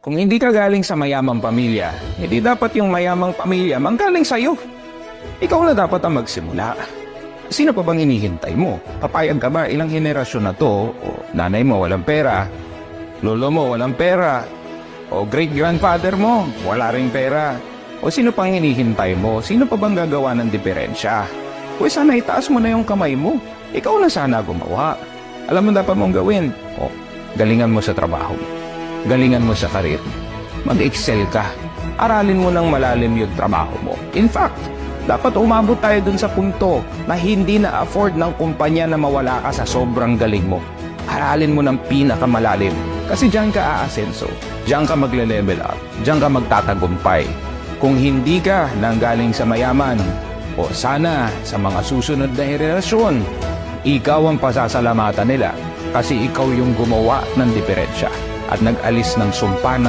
Kung hindi ka galing sa mayamang pamilya, hindi dapat yung mayamang pamilya manggaling sa'yo. Ikaw na dapat ang magsimula. Sino pa bang hinihintay mo? Papayag ka ba ilang henerasyon na to? O nanay mo walang pera, lolo mo walang pera, o great-grandfather mo wala ring pera. O sino pang hinihintay mo? Sino pa bang gagawa ng diferensya? O sana itaas mo na yung kamay mo. Ikaw na sana gumawa. Alam mo dapat mong gawin. O, galingan mo sa trabaho mo. Galingan mo sa karir mo. Mag-excel ka. Aralin mo ng malalim yung trabaho mo. In fact, dapat umabot tayo dun sa punto na hindi na-afford ng kumpanya na mawala ka sa sobrang galing mo. Aralin mo ng pinakamalalim. Kasi diyan ka aasenso. Diyan ka magle-level up. Diyan ka magtatagumpay. Kung hindi ka nanggaling sa mayaman, o sana sa mga susunod na henerasyon, ikaw ang pasasalamatan nila kasi ikaw yung gumawa ng diferensya at nag-alis ng sumpa ng